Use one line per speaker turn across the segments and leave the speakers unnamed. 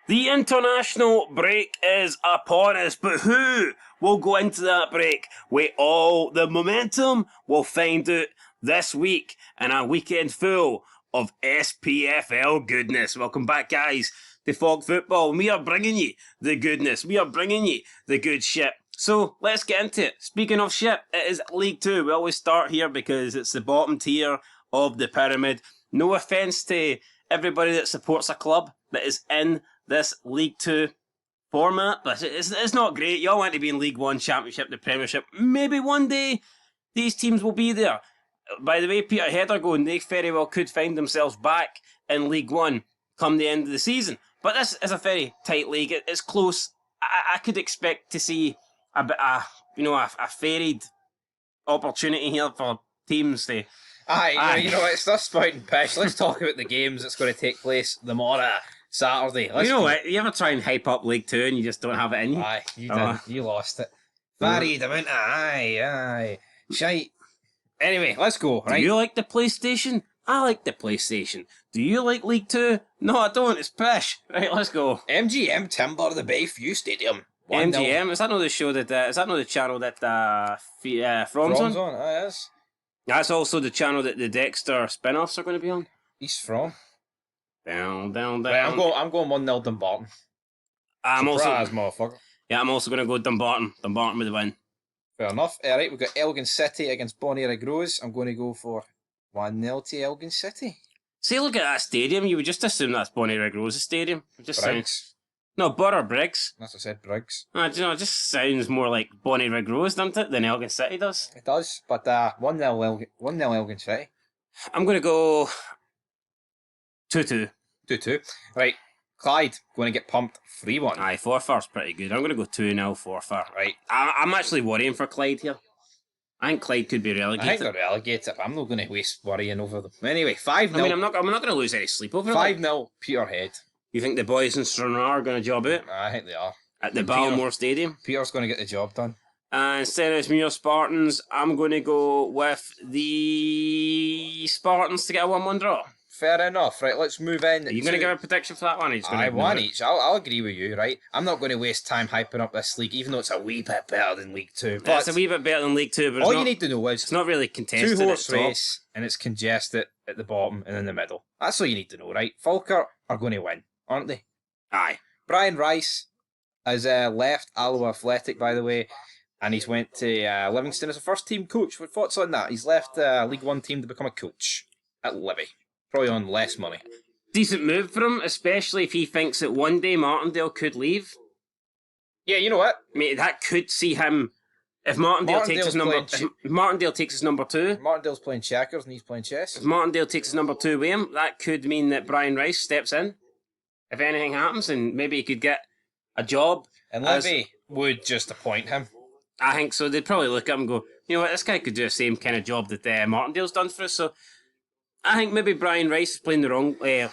The international break is upon us, but who will go into that break with all the momentum? We'll find out this week in a weekend full of SPFL goodness. Welcome back, guys, to Fog Football. We are bringing you the goodness. We are bringing you the good shit. So let's get into it. Speaking of shit, it is League Two. We always start here because it's the bottom tier of the pyramid. No offence to everybody that supports a club that is in this League Two format, but it's not great. You all want to be in League One, Championship, the Premiership. Maybe one day these teams will be there. By the way, Peter Header going, they very well could find themselves back in League One come the end of the season. But this is a very tight league. It's close. I could expect to see a varied opportunity here for teams to.
It's this spouting pish. Let's talk about the games that's going to take place tomorrow, Saturday.
What? You ever try and hype up League Two and you just don't have it in you?
Aye, you did. You lost it. Varied amount of aye. Shite. Anyway, let's go, right?
Do you like the PlayStation? I like the PlayStation. Do you like League Two? No, I don't. It's pish. Right, let's go.
MGM Timber, the Bayview Stadium.
MGM? Is that not the show that... is that not the channel that From's on?
Aye, it is.
That's also the channel that the Dexter spin-offs are going to be on.
He's from.
Down.
Right, I'm going 1-0 Dumbarton. Motherfucker.
Yeah, I'm also going to go Dumbarton. Dumbarton with the win.
Fair enough. Alright, we've got Elgin City against Bonnier Groves. I'm going to go for 1-0 to Elgin City.
See, look at that stadium. You would just assume that's Bonnier Groves' stadium. It just sounds... No, Borough Briggs.
That's what I said, Briggs.
It just sounds more like Bonnier Groves, doesn't it, than Elgin City does?
It does, but 1-0 Elgin City.
I'm going to go 2-2.
2-2. Right, Clyde, going to get pumped 3-1.
Aye, Forfar's pretty good. I'm going to go 2-0 Forfar.
Right.
I'm actually worrying for Clyde here. I think Clyde could be relegated.
I think they're relegated. I'm not going to waste worrying over them. Anyway, 5-0.
I mean, I'm not going to lose any sleep over it.
5-0 Peterhead.
You think the boys in Stranraer are going to job out?
I think they are.
At the Balmore Stadium?
Peter's going to get the job done.
And Stennismuir Spartans, I'm going to go with the Spartans to get a 1-1 draw.
Fair enough. Right, let's move in.
Are you going to give a prediction for that one?
One each. I'll agree with you, right? I'm not going to waste time hyping up this league, even though it's a wee bit better than League Two.
But it's a wee bit better than League Two, but
all you need to know is
it's not really contested.
2-horse race, and it's congested at the bottom and in the middle. That's all you need to know, right? Falkirk are going to win, aren't they?
Aye.
Brian Rice has left Alloa Athletic, by the way, and he's went to Livingston as a first-team coach. What thoughts on that? He's left League One team to become a coach at Livy. Probably on less money.
Decent move for him, especially if he thinks that one day Martindale could leave.
Yeah, you know what?
I mean, that could see him... If Martindale takes his number... If Martindale takes his number 2...
Martindale's playing checkers and he's playing chess.
If Martindale takes his number 2 with him, that could mean that Brian Rice steps in. If anything happens, and maybe he could get a job.
And Livy would just appoint him.
I think so. They'd probably look at him and go, you know what, this guy could do the same kind of job that Martindale's done for us, so... I think maybe Brian Rice is playing the long game here.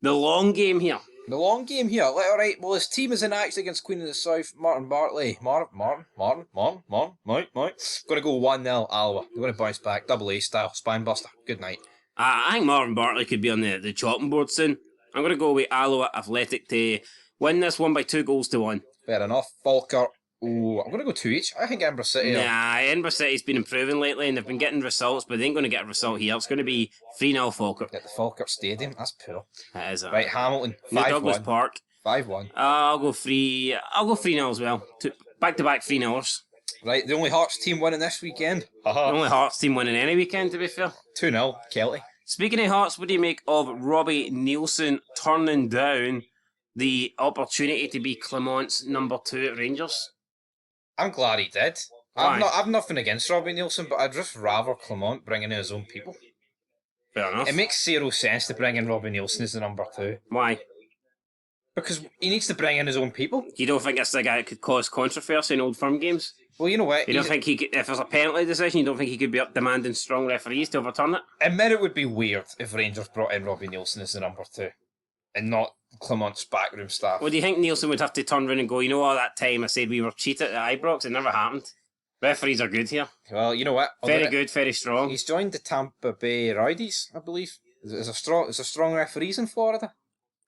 The long game here. Alright, well, his team is in action against Queen of the South. Martin Bartley. Martin. Going to go 1-0 Alloa. They're going to bounce back. Double A style. Spinebuster. Good night.
I think Martin Bartley could be on the chopping board soon. I'm going to go with Alloa Athletic to win this one by 2-1.
Fair enough. Falkirk. Oh, I'm going to go 2 each. I think Edinburgh City...
Nah, Edinburgh City's been improving lately and they've been getting results, but they ain't going to get a result here. It's going to be 3-0 Falkirk.
At the Falkirk Stadium? That's poor.
That is.
Right, Hamilton, 5-1.
Douglas Park.
5-1.
I'll go 3-0 as well. Back-to-back 3-0s.
Right, the only Hearts team winning this weekend.
The only Hearts team winning any weekend, to be fair.
2-0, Kelty.
Speaking of Hearts, what do you make of Robbie Nielsen turning down the opportunity to be Clement's number 2 at Rangers?
I'm glad he did.
Why?
I've nothing against Robbie Nielsen, but I'd just rather Clement bring in his own people.
Fair enough.
It makes zero sense to bring in Robbie Nielsen as the number 2.
Why?
Because he needs to bring in his own people.
You don't think that's the guy that could cause controversy in Old Firm games?
Well, you know what?
You don't think he could, if there's a penalty decision, you don't think he could be up demanding strong referees to overturn it?
Admit it would be weird if Rangers brought in Robbie Nielsen as the number 2 and not Clement's backroom staff.
Well, do you think Nielsen would have to turn around and go, you know what, that time I said we were cheated at Ibrox? It never happened. Referees are good here.
Well, you know what?
Very good, very strong.
He's joined the Tampa Bay Rowdies, I believe. Is there strong referees in Florida?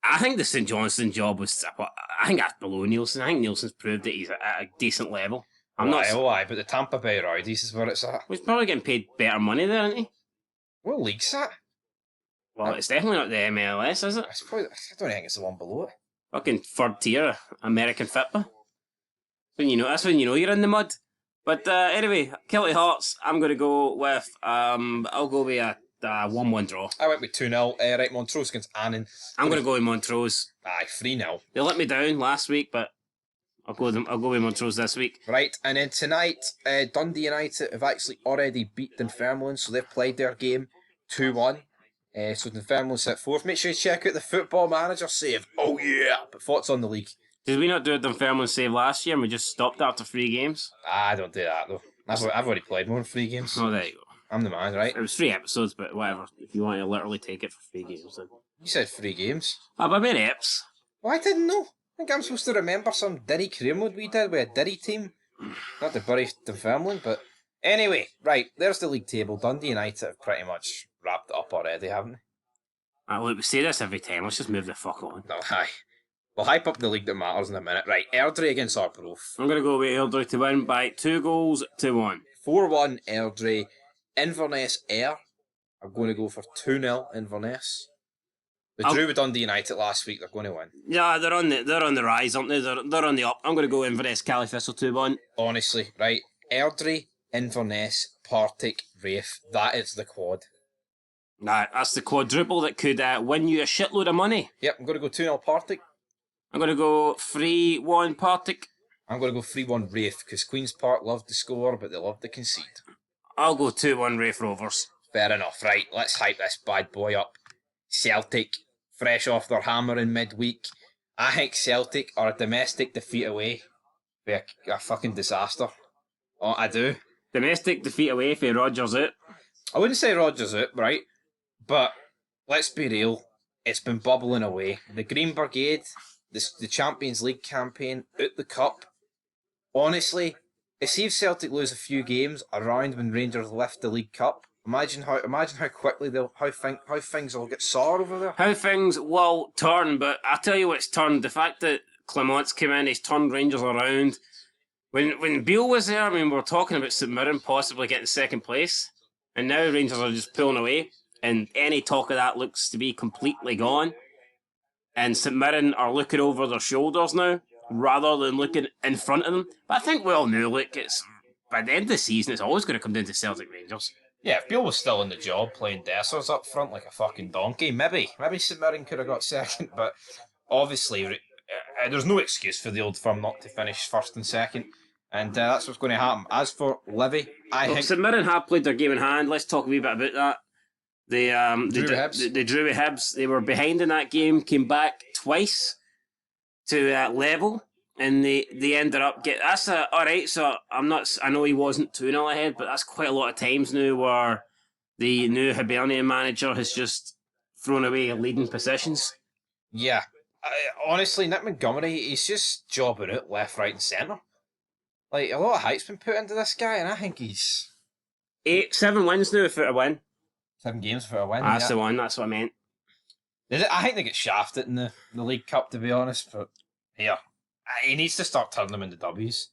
I think the St Johnstone job was. I think that's below Nielsen. I think Nielsen's proved that he's at a decent level. I'm not.
Why? But the Tampa Bay Rowdies is where it's at.
He's probably getting paid better money there, isn't he?
What league's that?
Well, it's definitely not the MLS, is it?
I don't think it's the one below it.
Fucking third tier American football. That's when you know you're in the mud. But anyway, Kelty Hearts. I'm going to go with. I'll go with a 1-1 draw.
I went with 2-0. Right, Montrose against Annan.
I'm going to go with Montrose.
Aye, 3-0.
They let me down last week, but I'll go with Montrose this week.
Right, and then tonight, Dundee United have actually already beat Dunfermline, so they've played their game 2-1. So Dunfermline sit fourth. Make sure you check out the Football Manager save. Oh yeah! But thoughts on the league?
Did we not do a Dunfermline save last year and we just stopped after 3 games?
I don't do that though. I've already played more than 3 games.
Oh, there you go.
I'm the man, right?
It was 3 episodes, but whatever. If you want to literally take it for 3 games, then.
You said 3 games.
But I meant eps.
Well, I didn't know. I think I'm supposed to remember some Derry career mode we did with a Derry team. Not to bury Dunfermline, but anyway, right, there's the league table. Dundee United have pretty much wrapped it up already, haven't they?
Look, we say this every time. Let's just move the fuck on.
No, aye. We'll hype up the league that matters in a minute. Right, Airdrie against Arbroath.
I'm going to go with Airdrie to win by 2 goals to 1.
4-1 Airdrie. Inverness Ayr. I'm going to go for 2-0 Inverness. They drew with Dundee United last week. They're going to win.
Yeah, they're on the rise, aren't they? They're on the up. I'm going to go Inverness Cali-Thistle 2-1.
Honestly, right. Airdrie, Inverness, Partick, Raith. That is the quad.
Nah, that's the quadruple that could win you a shitload of money.
Yep, I'm going to go 2-0 Partick.
I'm going to go 3-1 Partick.
I'm going to go 3-1 Raith, because Queen's Park loved to score, but they loved to concede.
I'll go 2-1 Raith Rovers.
Fair enough, right. Let's hype this bad boy up. Celtic, fresh off their hammer in midweek. I think Celtic are a domestic defeat away. Be a fucking disaster. Oh, I do.
Domestic defeat away for Rodgers out.
I wouldn't say Rodgers out, right? But let's be real. It's been bubbling away. The Green Brigade, the Champions League campaign, out the cup. Honestly, see if Celtic lose a few games around when Rangers lift the League Cup. Imagine how quickly how things will get sour over there.
How things will turn, but I tell you what's turned. The fact that Clement's came in, he's turned Rangers around. When Beale was there, I mean, we were talking about St Mirren possibly getting 2nd place, and now Rangers are just pulling away, and any talk of that looks to be completely gone. And St Mirren are looking over their shoulders now, rather than looking in front of them. But I think we all knew, look, it's by the end of the season, it's always going to come down to Celtic Rangers.
Yeah, if Beale was still in the job playing Dessers up front like a fucking donkey, maybe St Mirren could have got 2nd, but obviously there's no excuse for the Old Firm not to finish 1st and 2nd, and that's what's going to happen. As for Livy, I think
St Mirren have played their game in hand. Let's talk a wee bit about that. They drew with Hibs. They were behind in that game, came back twice to level, and they ended up that's alright. So I know he wasn't 2-0 ahead, but that's quite a lot of times now where the new Hibernian manager has just thrown away leading positions.
Yeah, honestly, Nick Montgomery, he's just jobbing out left, right, and centre. Like, a lot of hype's been put into this guy, and I think he's
7 wins now for a win.
7 games for a win.
That's the one. That's what I meant.
I think they get shafted in the League Cup, to be honest. But yeah, he needs to start turning them into W's.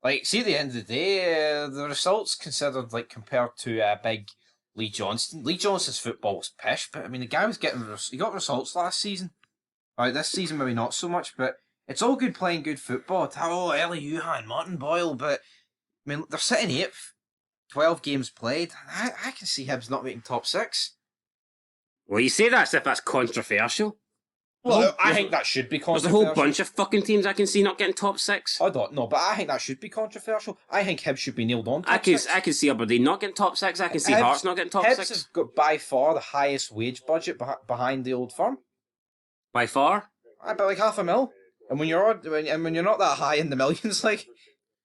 Like, see, at the end of the day, the results considered, like, compared to big Lee Johnston. Lee Johnston's football was pish, but I mean, the guy was he got results last season. Right, this season maybe not so much, but it's all good playing good football. Oh, Ellie Yuhan, Martin Boyle, but I mean, they're sitting 8th, 12 games played. I can see Hibs not making top 6.
Well, you say that as if that's controversial.
Well, I think that should be controversial.
There's a whole bunch of fucking teams I can see not getting top 6.
I don't know, but I think that should be controversial. I think Hibs should be nailed on top 6.
I can see Aberdeen not getting top 6. I can see Hearts not getting top 6.
Hibs has got by far the highest wage budget behind the Old Firm.
By far?
About like $500,000. And when you're not that high in the millions, like,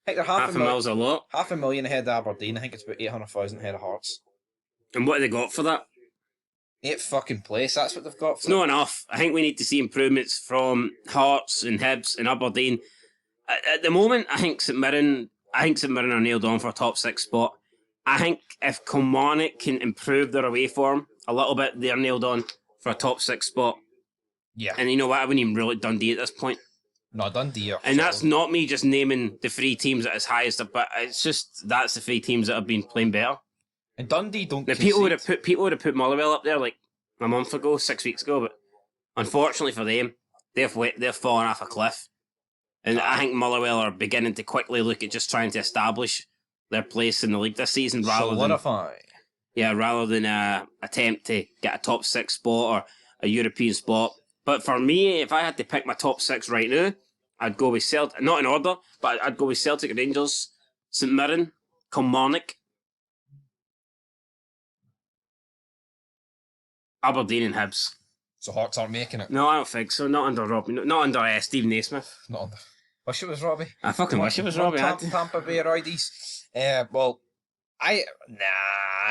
I think they're
$500,000 a lot.
$500,000 ahead of Aberdeen. I think it's about 800,000 ahead of Hearts.
And what have they got for that?
8th fucking place. That's what they've got.
It's not enough. I think we need to see improvements from Hearts and Hibs and Aberdeen. At the moment, I think St Mirren are nailed on for a top 6 spot. I think if Kilmarnock can improve their away form a little bit, they're nailed on for a top 6 spot.
Yeah.
And you know what? I wouldn't even rule it Dundee at this point.
No, Dundee are
And that's
solid.
not me just naming the three teams at its highest, but it's just that's the three teams that have been playing better.
And Dundee don't
Now,
concede.
people would have put Motherwell up there like a month ago, 6 weeks ago, but unfortunately for them, they've fallen off a cliff. And I think Motherwell are beginning to quickly look at just trying to establish their place in the league this season rather than attempt to get a top 6 spot or a European spot. But for me, if I had to pick my top 6 right now, I'd go with Celtic, not in order, but I'd go with Celtic, Rangers, St Mirren, Kilmarnock, Aberdeen and Hibs.
So Hearts aren't making it.
No, I don't think so. Not under Robbie. Not under Stephen Naismith.
Not under. Wish it was Robbie.
I fucking wish it was Robbie.
Tampa Bay Roidies. Well, I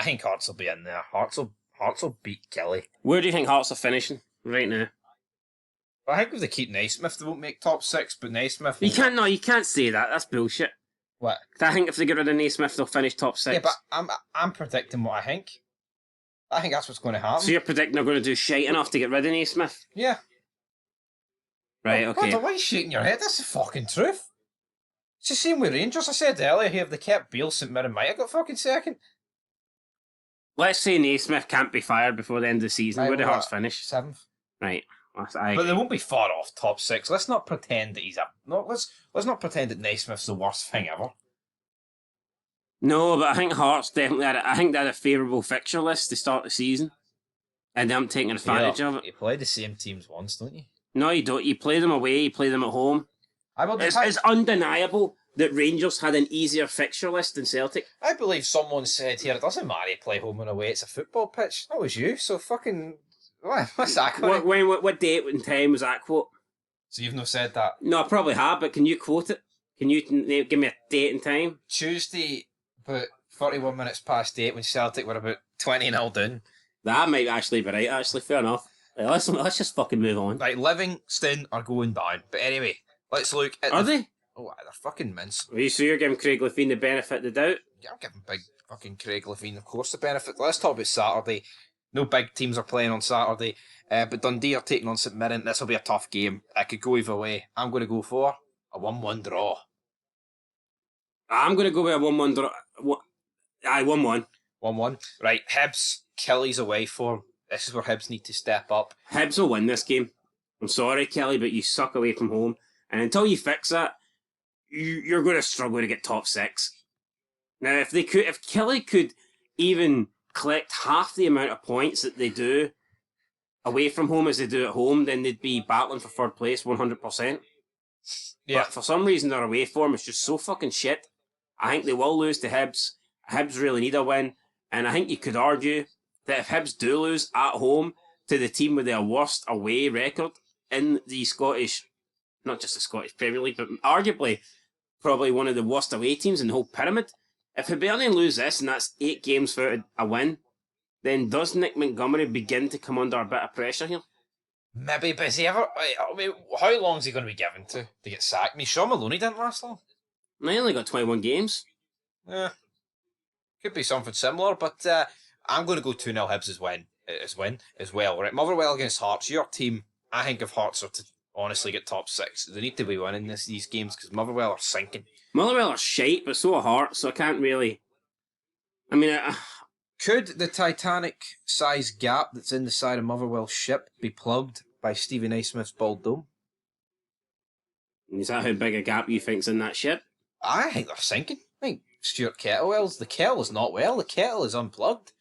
think Hearts will be in there. Hearts will beat Kelly.
Where do you think Hearts are finishing right now?
I think if they keep Naismith, they won't make top 6. But Naismith,
You can't say that. That's bullshit.
What?
I think if they get rid of Naismith, they'll finish top 6.
Yeah, but I'm predicting what I think. I think that's what's going to happen.
So you're predicting they're going to do shite enough to get rid of Naismith?
Yeah.
Right, okay.
Why are you shaking your head? That's the fucking truth. It's the same with Rangers. I said earlier here, if they kept Beale, St Mirren might have got fucking second.
Let's say Naismith can't be fired before the end of the season.
Right,
Where do Hearts finish?
7th.
Right.
But they won't be far off top 6. Let's not pretend that he's up. No, let's not pretend that Naismith's the worst thing ever.
No, but I think Hearts definitely I think they had a favourable fixture list to start the season. And they haven't taken advantage of it.
You play the same teams once, don't you?
No, you don't. You play them away, you play them at home. It's undeniable that Rangers had an easier fixture list than Celtic.
I believe someone said here, it doesn't matter you play home and away, it's a football pitch. That was you, so fucking... What's that quote?
What date and time was that quote?
So you've not said that?
No, I probably have, but can you quote it? Can you give me a date and time?
Tuesday, about 41 minutes past 8 when Celtic were about 20-0 down.
That might actually be right, actually, fair enough. Right, let's just fucking move on.
Right, Livingston are going down. But anyway, let's look at...
Are they?
Oh, they're fucking mince.
Are you sure you're giving Craig Levein the benefit of the doubt?
Yeah, I'm giving big fucking Craig Levein, of course, the benefit. Let's talk about Saturday. No big teams are playing on Saturday, but Dundee are taking on St Mirren. This will be a tough game. It could go either way. I'm going to go for a 1-1 draw.
I'm going to go with a 1-1 draw. Aye, 1-1.
1-1. Right, Hibs, Kelly's away form. This is where Hibs need to step up.
Hibs will win this game. I'm sorry, Kelly, but you suck away from home. And until you fix that, you're going to struggle to get top 6. Now, if Kelly could even collect half the amount of points that they do away from home as they do at home, then they'd be battling for third place 100%.
Yeah.
But for some reason, their away form is just so fucking shit. I think they will lose to Hibs. Hibs really need a win. And I think you could argue that if Hibs do lose at home to the team with their worst away record in the Scottish, not just the Scottish Premier League, but arguably probably one of the worst away teams in the whole pyramid, if Hibernian lose this and that's 8 games without a win, then does Nick Montgomery begin to come under a bit of pressure here?
Maybe, but is he ever... I mean, how long is he going to be given to get sacked? I mean, Sean Maloney didn't last long.
They only got 21 games.
Yeah. Could be something similar, but I'm going to go 2-0 Hibs as well. Right, Motherwell against Hearts. Your team, I think if Hearts are to honestly get top 6, they need to be winning these games because Motherwell are sinking.
Motherwell are shite, but so are Hearts, so I can't really... I mean...
Could the Titanic-sized gap that's in the side of Motherwell's ship be plugged by Stevie Naismith's bald dome?
Is that how big a gap you think's in that ship?
I think they're sinking. I think Stuart Kettlewell's... The kettle is not well. The kettle is unplugged.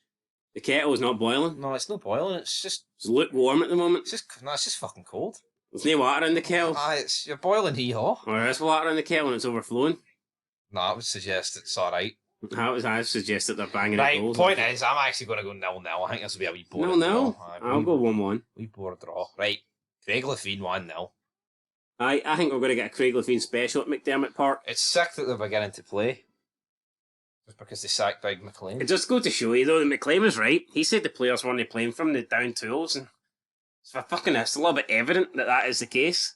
The kettle's not boiling?
No, it's not boiling. It's just...
It's lukewarm at the moment.
It's just fucking cold.
There's no water in the kettle.
You're boiling hee-haw.
Or there is water in the kettle and it's overflowing.
No, I would suggest it's alright.
I suggest that they're banging
right,
at goals.
Point is, I'm actually going to go 0-0. I think this will be a wee boring
draw. I'll go 1-1.
Wee boring draw. Right, Craig Levein 1-0.
I think we're going to get a Craig Levein special at McDermott Park.
It's sick that they're beginning to play. Just because they sacked Big McLean.
It just goes to show you, though, that McLean was right. He said the players weren't playing from the down tools. And it's a little bit evident that is the case.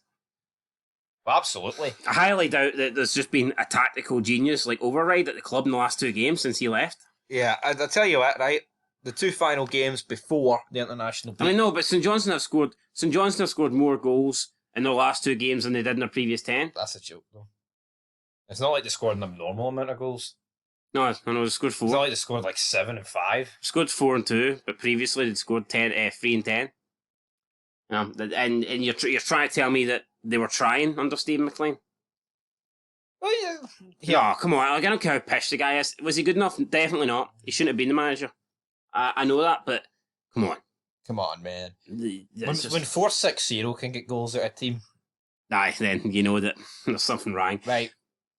Well, absolutely.
I highly doubt that there's just been a tactical genius like override at the club in the last 2 games since he left.
Yeah, I'll tell you what, right? the two final games before the international break.
I mean, no, but St Johnstone have scored more goals in their last 2 games than they did in their previous 10.
That's a joke, though. It's not like they scored an abnormal amount of goals.
No, I know they scored 4.
It's not like they scored like 7 and 5.
Scored 4 and 2, but previously they'd scored 3 and 10. And you're trying to tell me that they were trying under Stephen McLean?
Well,
Yeah, come on. I don't care how pissed the guy is. Was he good enough? Definitely not. He shouldn't have been the manager. I know that, but come on.
Come on, man. When
Just...
4-6-0 can get goals out of a team.
Aye, then you know that there's something wrong.
Right.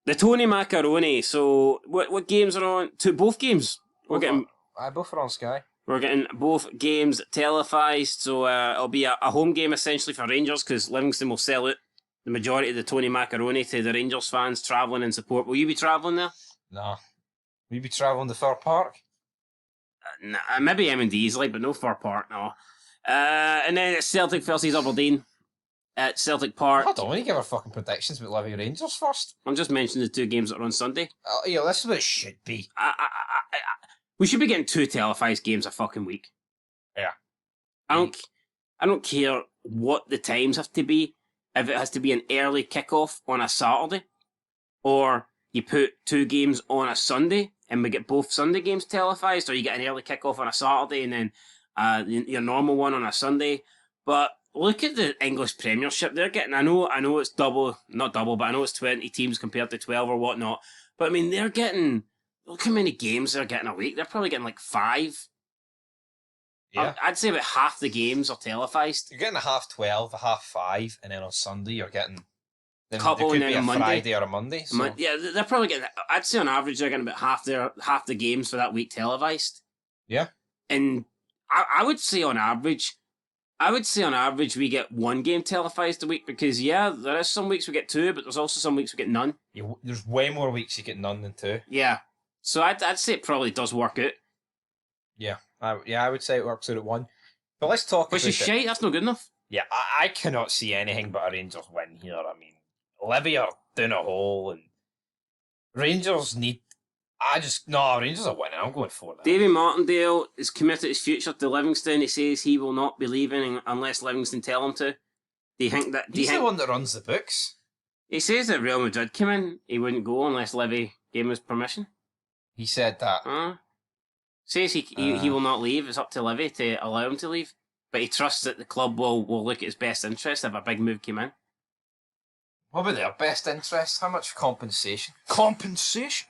The Tony Macaroni. So, what games are on? Both games. We're getting
both are on Sky.
We're getting both games televised, so it'll be a home game essentially for Rangers because Livingston will sell out the majority of the Tony Macaroni to the Rangers fans travelling in support. Will you be travelling there?
No. Will you be travelling to Fir Park?
Maybe M&D's like, but no Fir Park, no. And then it's Celtic versus Aberdeen at Celtic Park.
Hold on, we need to give our fucking predictions about Livy Rangers first.
I'm just mentioning the 2 games that are on Sunday.
Yeah, this is what it should be.
We should be getting 2 televised games a fucking week.
Yeah.
I don't care what the times have to be. If it has to be an early kickoff on a Saturday, or you put 2 games on a Sunday and we get both Sunday games televised, or you get an early kickoff on a Saturday and then your normal one on a Sunday. But look at the English Premiership. They're getting, I know it's not double, but I know it's 20 teams compared to 12 or whatnot. But I mean, they're getting, look how many games they're getting a week. They're probably getting like 5.
Yeah.
I'd say about half the games are televised.
You're getting a 12:30, a 5:30, and then on Sunday you're getting
Couple and then
a
a Monday.
Friday or a Monday. So.
Yeah, they're probably getting, I'd say on average they're getting about half the games for that week televised.
Yeah.
And I would say on average we get 1 game televised a week because there is some weeks we get 2, but there's also some weeks we get none.
There's way more weeks you get none than 2.
Yeah. So I'd say it probably does work out.
Yeah. I would say it works out at 1. But let's talk
Which is shite, that's not good enough.
Yeah, I cannot see anything but a Rangers win here. I mean, Livy are down a hole, and Rangers need... Rangers are winning. I'm going for that.
Davy Martindale is committed his future to Livingston. He says he will not be leaving unless Livingston tell him to. Do you think that...
He's the one that runs the books.
He says that Real Madrid came in, he wouldn't go unless Livy gave him his permission.
He said that.
Says he will not leave. It's up to Livy to allow him to leave. But he trusts that the club will look at his best interest if a big move came in.
What about their best interest? How much compensation? Compensation?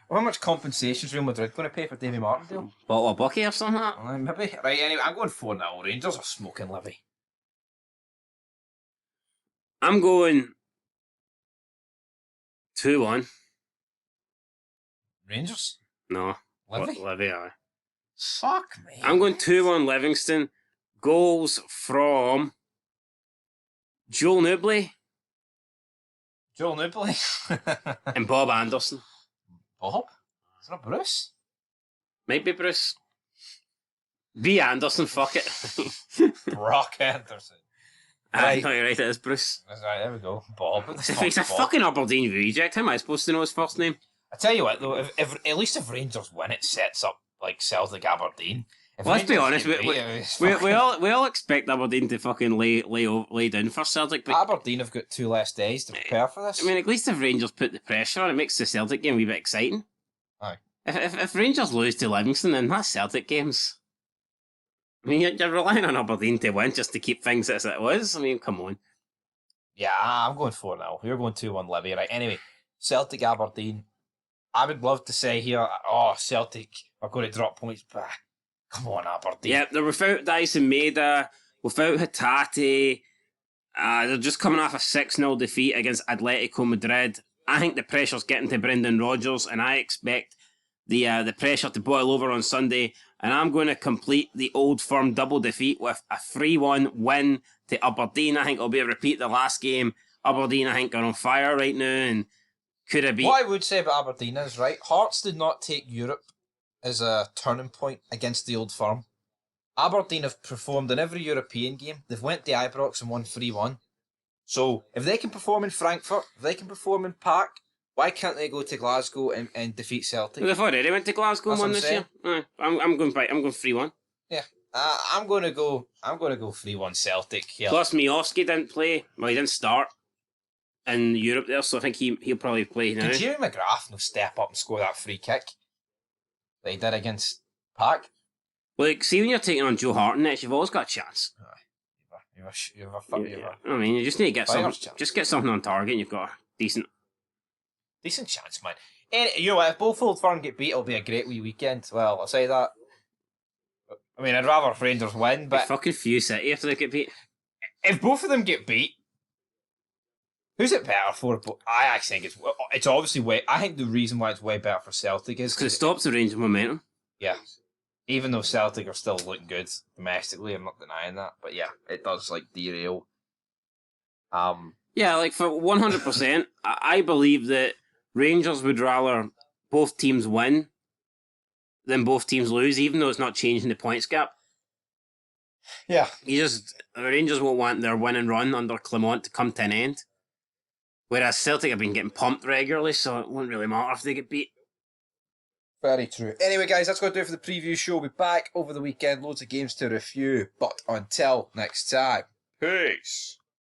How much compensation is Real Madrid going to pay for Davy Martindale?
Bottle of bucky or something like that?
Maybe. Right, anyway, I'm going 4-0. Rangers are smoking Livy.
I'm going 2-1.
Rangers?
No.
Livy?
Livy, aye.
Fuck me.
I'm going 2-1 Livingston. Goals from Joel Newbley and Bob Anderson.
Bob? Is that Bruce?
Might be Bruce. B. Anderson, fuck it.
Brock Anderson.
Right. No, you're right, it is Bruce.
That's right, there we go. Bob.
He's a fucking Aberdeen reject. How am I supposed to know his first name?
I tell you what, though, if at least if Rangers win, it sets up like Celtic Aberdeen.
Let's be honest, we all expect Aberdeen to fucking lay down for Celtic, but
Aberdeen have got 2 less days to prepare for this.
I mean, at least if Rangers put the pressure on, it makes the Celtic game a wee bit exciting.
Aye.
If Rangers lose to Livingston, then that's Celtic games. I mean, you're relying on Aberdeen to win just to keep things as it was. I mean, come on.
Yeah, I'm going 4-0. You're going 2-1 Livy, right? Anyway, Celtic Aberdeen. I would love to say here, Celtic are going to drop points, but come on, Aberdeen.
Yeah, they're without Dyson Maeda, without Hatate. They're just coming off a 6-0 defeat against Atletico Madrid. I think the pressure's getting to Brendan Rodgers, and I expect the pressure to boil over on Sunday. And I'm going to complete the Old Firm double defeat with a 3-1 win to Aberdeen. I think it'll be a repeat of the last game. Aberdeen, I think, are on fire right now, and could it be...
What I would say about Aberdeen is, right, Hearts did not take Europe as a turning point against the Old Firm. Aberdeen have performed in every European game. They've went to Ibrox and won 3-1. So, if they can perform in Frankfurt, if they can perform in Park, Why can't they go to Glasgow and defeat Celtic?
They've already went to Glasgow and won this year. I'm going 3-1.
Yeah, I'm gonna go 3-1 Celtic here.
Plus, Miovski didn't play. Well, he didn't start in Europe there, so I think he'll probably play now.
Could Jamie McGrath step up and score that free kick that he did against Park?
Like, see, when you're taking on Joe Hart next, you've always got a chance. I mean, you just need to get something. Just get something on target, and you've got a decent
chance, man. And you know what? If both Old Firm get beat, it'll be a great wee weekend. Well, I'll say that. I mean, I'd rather Rangers win, but
fucking few City after they get beat.
If both of them get beat, who's it better for? I actually think it's obviously way. I think the reason why it's way better for Celtic is
because it stops the Rangers momentum.
Yeah, even though Celtic are still looking good domestically, I'm not denying that. But yeah, it does derail.
Yeah, for 100%, I believe that Rangers would rather both teams win than both teams lose, even though it's not changing the points gap.
Yeah.
The Rangers won't want their win and run under Clement to come to an end. Whereas Celtic have been getting pumped regularly, so it won't really matter if they get beat.
Very true. Anyway, guys, that's going to do it for the preview show. We'll be back over the weekend. Loads of games to review. But until next time, peace.